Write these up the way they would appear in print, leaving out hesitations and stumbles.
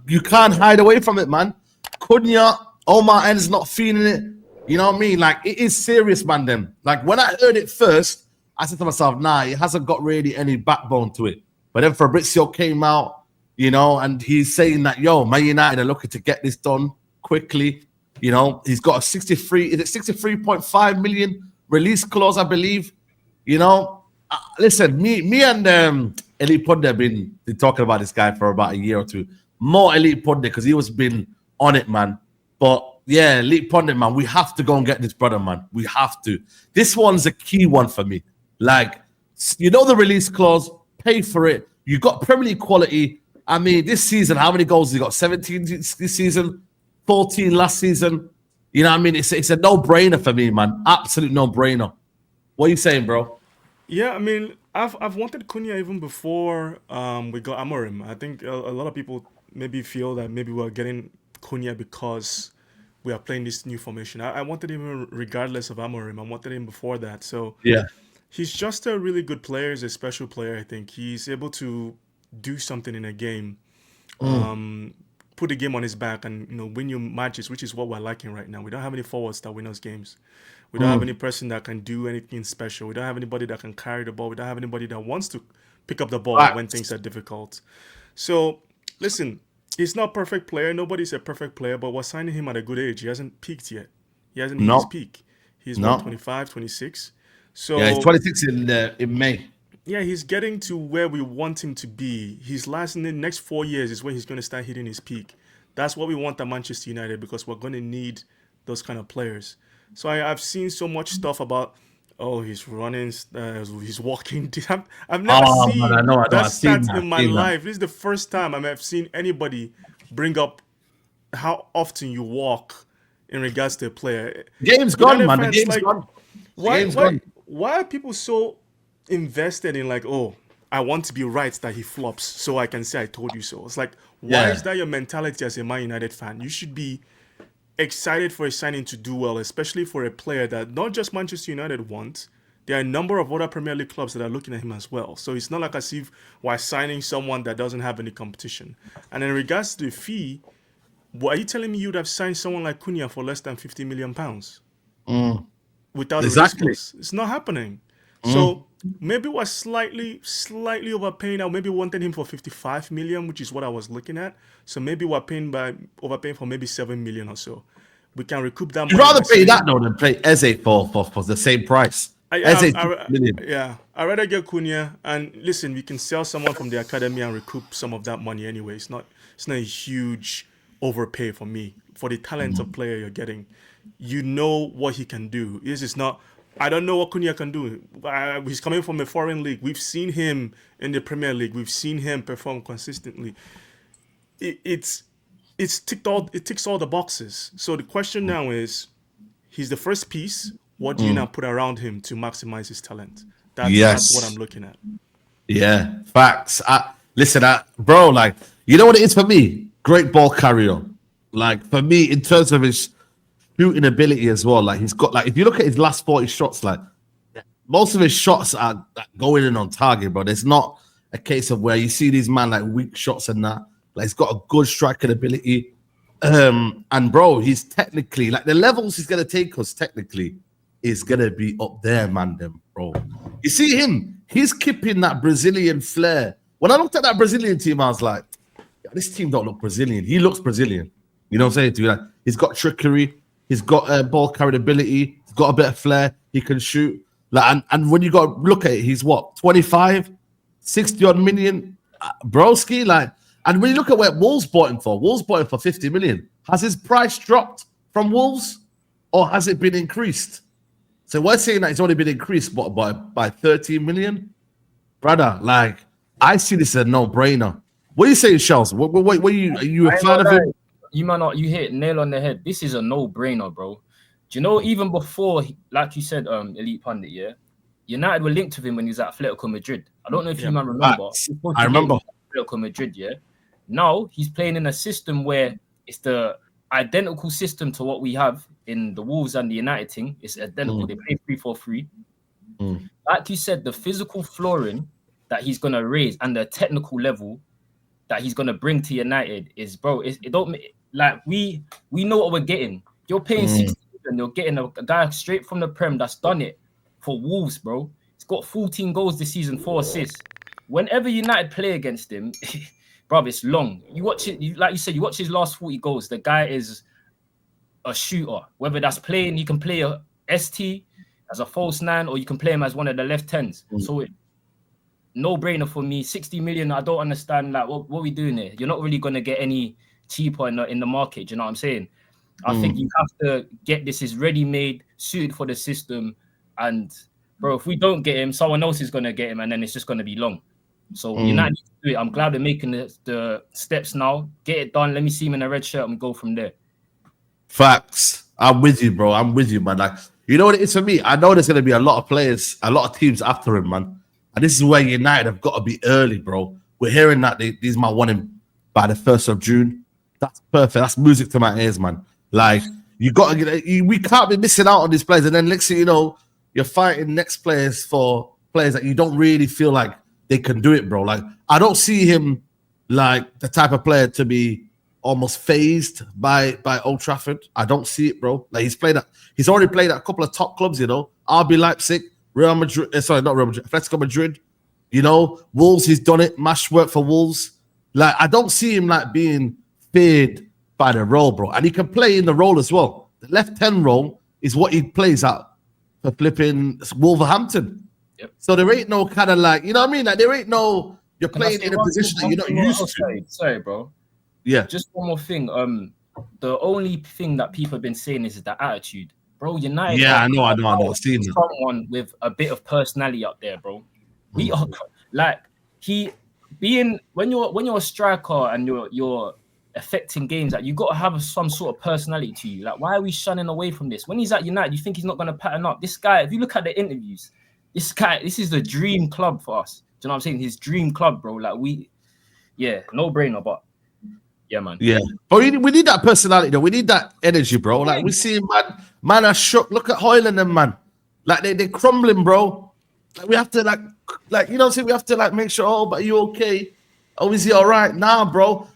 you can't hide away from it, man. Cunha, Omar N's not feeling it. You know what I mean? Like, it is serious, man, them. Like, when I heard it first, I said to myself, nah, it hasn't got really any backbone to it. But then Fabrizio came out, you know, and he's saying that, yo, Man United are looking to get this done quickly. You know, he's got a 63.5 million release clause, I believe. You know, listen, me and Elite Pundit have been talking about this guy for about a year or two. More Elite Pundit because he was been on it, man. But yeah, Elite Pundit, man, we have to go and get this brother, man. We have to. This one's a key one for me. Like, you know, the release clause, pay for it. You got Premier League quality. I mean, this season, how many goals has he got? 17 this season, 14 last season. You know what I mean? It's a no-brainer for me, man. Absolute no-brainer. What are you saying, bro? Yeah, I mean, I've wanted Cunha even before we got Amorim. I think a lot of people maybe feel that maybe we're getting Cunha because we are playing this new formation. I wanted him regardless of Amorim. I wanted him before that. So Yeah. he's just a really good player. He's a special player, I think. He's able to do something in a game, put the game on his back and, you know, win you matches, which is what we're lacking right now. We don't have any forwards that win us games. We don't have any person that can do anything special. We don't have anybody that can carry the ball. We don't have anybody that wants to pick up the ball when things are difficult. So, listen, he's not a perfect player. Nobody's a perfect player, but we're signing him at a good age. He hasn't peaked yet. He hasn't hit his peak. He's not 25, 26. So yeah, he's 26 in May. Yeah, he's getting to where we want him to be. In the next 4 years is when he's going to start hitting his peak. That's what we want at Manchester United because we're going to need those kind of players. So I've seen so much stuff about, he's running, he's walking. I've never seen that stat in my life. This is the first time I've seen anybody bring up how often you walk in regards to a player. Game's gone, man. The game's gone. Why are people so invested in like, I want to be right that he flops so I can say I told you so? It's like, why is that your mentality as a Man United fan? You should be excited for a signing to do well, especially for a player that not just Manchester United want. There are a number of other Premier League clubs that are looking at him as well. So it's not like as if we're signing someone that doesn't have any competition. And in regards to the fee, are you telling me you'd have signed someone like Cunha for less than £50 million? Without exactly. It's not happening. So maybe we're slightly overpaying. Or maybe wanted him for 55 million, which is what I was looking at. So maybe we're overpaying for maybe 7 million or so. We can recoup that money. You'd rather pay that though than pay Eze for the same price. I'd rather get Cunha, and listen, we can sell someone from the academy and recoup some of that money anyway. It's not a huge overpay for me. For the talent of player you're getting, you know what he can do. This is not. I don't know what Cunha can do. He's coming from a foreign league. We've seen him in the Premier League. We've seen him perform consistently. It ticks all the boxes. So the question now is, he's the first piece. What do you now put around him to maximize his talent? That's what I'm looking at. Yeah, facts. Listen, bro, like, you know what it is for me? Great ball carrier. Like, for me, in terms of his shooting ability as well, like, he's got, like, if you look at his last 40 shots, like, most of his shots are going in on target, bro. There's not a case of where you see these man like weak shots and that. Like, he's got a good striking ability. And bro, he's technically, like, the levels he's gonna take us technically is gonna be up there, man, bro. You see him, he's keeping that Brazilian flair. When I looked at that Brazilian team, I was like, this team don't look Brazilian. He looks Brazilian. You know what I'm saying to you? Like, he's got trickery, he's got ball carried ability, he's got a bit of flair, he can shoot. Like, and when you got to look at it, he's what, 25, 60 odd million, broski, like. And when you look at what Wolves bought him for 50 million. Has his price dropped from Wolves, or has it been increased? So we're saying that it's only been increased by 13 million, brother. Like, I see this as a no-brainer. What are you saying, Shells? Are you a fan of him? You hit nail on the head. This is a no-brainer, bro. Do you know, even before, like you said, Elite Pundit, yeah, United were linked with him when he was at Atletico Madrid. I don't know if you man remember. I remember. Atletico Madrid, yeah. Now he's playing in a system where it's the identical system to what we have in the Wolves and the United team. It's identical. They play 3-4-3. Like you said, the physical flooring that he's gonna raise and the technical level that he's gonna bring to United is, bro. It don't like we know what we're getting. You're paying 60 million, you're getting a guy straight from the Prem that's done it for Wolves, bro. He's got 14 goals this season, 4 assists. Whenever United play against him, bro, it's long. You watch it, like you said, you watch his last 40 goals. The guy is a shooter. Whether that's playing, you can play a ST as a false 9, or you can play him as one of the left 10s. So no brainer for me. 60 million. I don't understand. Like, what are we doing here? You're not really gonna get any cheaper in the market. Do you know what I'm saying? I think you have to get this is ready made, suited for the system. And bro, if we don't get him, someone else is gonna get him, and then it's just gonna be long. So United need to do it. I'm glad they're making the steps now. Get it done. Let me see him in a red shirt and go from there. Facts. I'm with you, bro. I'm with you, man. Like, you know what it is for me? I know there's going to be a lot of players, a lot of teams after him, man. And this is where United have got to be early, bro. We're hearing that these might want him by the 1st of June. That's perfect. That's music to my ears, man. Like, you got to get. We can't be missing out on these players. And then next thing you know, you're fighting next players for players that you don't really feel like they can do it, bro. Like, I don't see him like the type of player to be almost phased by Old Trafford. I don't see it, bro. Like, he's already played at a couple of top clubs, you know. RB Leipzig, Real Madrid, sorry, not Real Madrid, Atletico Madrid, you know. Wolves, he's done it, mash work for Wolves. Like, I don't see him like being feared by the role, bro. And he can play in the role as well. The left 10 role is what he plays at for flipping Wolverhampton. Yep. So there ain't no kind of like, you know what I mean? Like, there ain't no, you're playing in a position that you're not used to. Sorry, bro. Yeah. Just one more thing. The only thing that people have been saying is the attitude, bro. United. Yeah, I know. I've seen it. Someone with a bit of personality up there, bro. We are like when you're a striker and you're affecting games, like you got to have some sort of personality to you. Like, why are we shunning away from this? When he's at United, you think he's not going to pattern up. This guy, if you look at the interviews, this is the dream club for us. Do you know what I'm saying? His dream club, bro. Like, no brainer, but. Yeah, man. Yeah. But we need that personality, though. We need that energy, bro. Like, we see man are shook. Look at Hoyland and man. Like, they're crumbling, bro. Like, we have to, like, you know what I'm saying? We have to, like, make sure, but are you okay? Oh, is he all right? Nah, bro.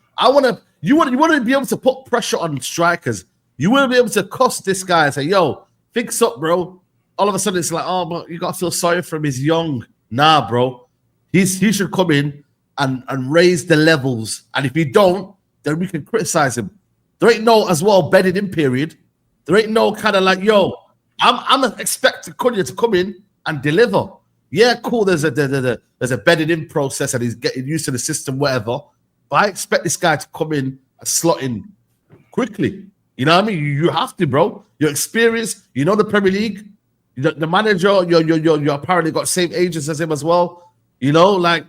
You want to be able to put pressure on strikers. You want to be able to cost this guy and say, yo, fix up, bro. All of a sudden, it's like, oh, but you got to feel sorry for him. He's young. Nah, bro. He should come in and raise the levels. And if he don't, then we can criticize him. There ain't no as well bedded in period. There ain't no kind of like, yo, I'm expecting Cunha to come in and deliver. Yeah, cool. There's a bedded in process and he's getting used to the system, whatever. But I expect this guy to come in and slot in quickly. You know what I mean? You have to, bro. You're experienced. You know the Premier League. The manager. You're apparently got same ages as him as well. You know, like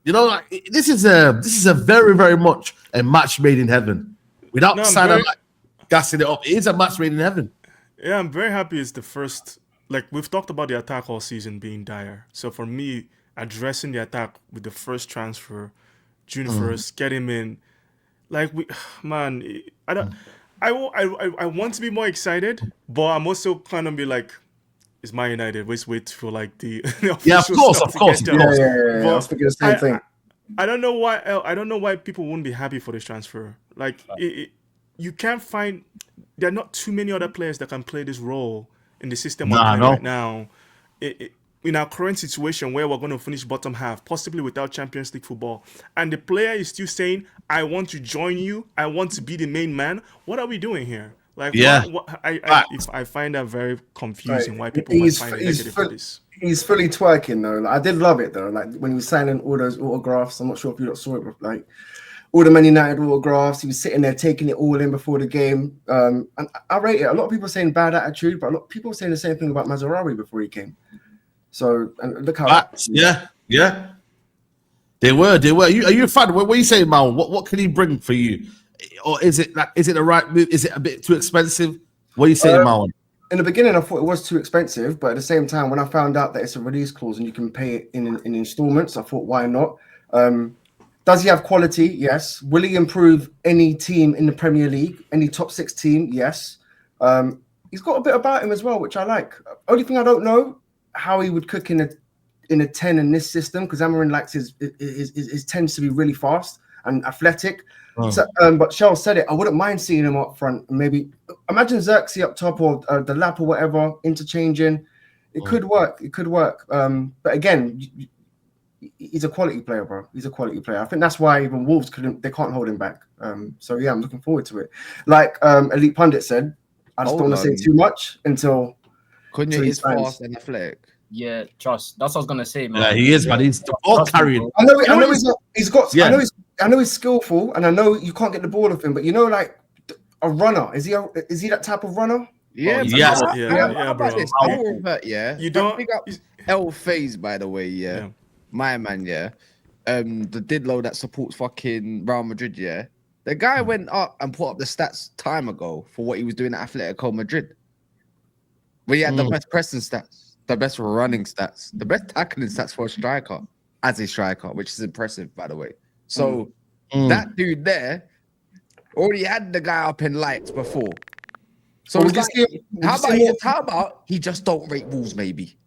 this is a very, very much a match made in heaven. Without gassing it up, it is a match made in heaven. Yeah, I'm very happy it's the first. Like, we've talked about the attack all season being dire. So for me, addressing the attack with the first transfer, June 1st, get him in. Like, I want to be more excited, but I'm also kind of be like, it's Man United. Wait for like the of course. Yeah. I was thinking the same thing. I don't know why. I don't know why people wouldn't be happy for this transfer. Like, you can't find. There are not too many other players that can play this role in the system we're playing right now. In our current situation where we're going to finish bottom half, possibly without Champions League football, and the player is still saying, "I want to join you. I want to be the main man." What are we doing here? Like, I find that very confusing. Why people might find it negative for this. He's fully twerking though. Like, I did love it though. Like, when he was signing all those autographs, I'm not sure if you saw it, but like all the Man United autographs, he was sitting there taking it all in before the game. And I rate it. A lot of people are saying bad attitude, but a lot of people are saying the same thing about Mazraoui before he came. So, and look how yeah. They were. Are you a fan? What are you saying, Mal? What can he bring for you? Or is it the right move? Is it a bit too expensive? What are you saying, Mal? In the beginning, I thought it was too expensive, but at the same time, when I found out that it's a release clause and you can pay it in installments, I thought, why not? Does he have quality? Yes. Will he improve any team in the Premier League? Any top 6 team? Yes. He's got a bit about him as well, which I like. Only thing I don't know, how he would cook in a 10 in this system, because Amarin likes his tends to be really fast. and athletic. Oh. So, but Shell said it. I wouldn't mind seeing him up front. Maybe imagine Xerxes up top or the lap or whatever, interchanging. It could work. It could work. But again, he's a quality player, bro. He's a quality player. I think that's why even Wolves they can't hold him back. So yeah, I'm looking forward to it. Like Elite Pundit said, I just don't want to say too much until Cunha is fast and athletic. Yeah, trust. That's what I was gonna say, man. Yeah, he is, man. He's the ball carrying. I know he's got. Yeah. I know he's skillful, and I know you can't get the ball off him. But you know, like a runner, is he that type of runner? Yeah, yes. Yeah, bro. You don't pick up El Faze, by the way. Yeah, my man. Yeah, the Didlo that supports fucking Real Madrid. Yeah, the guy went up and put up the stats time ago for what he was doing at Atletico Madrid. But he had the best pressing stats, the best running stats, the best tackling stats for a striker, as a striker, which is impressive, by the way. So that dude there already had the guy up in lights before. So it's like, how about he just don't rate Wolves, maybe?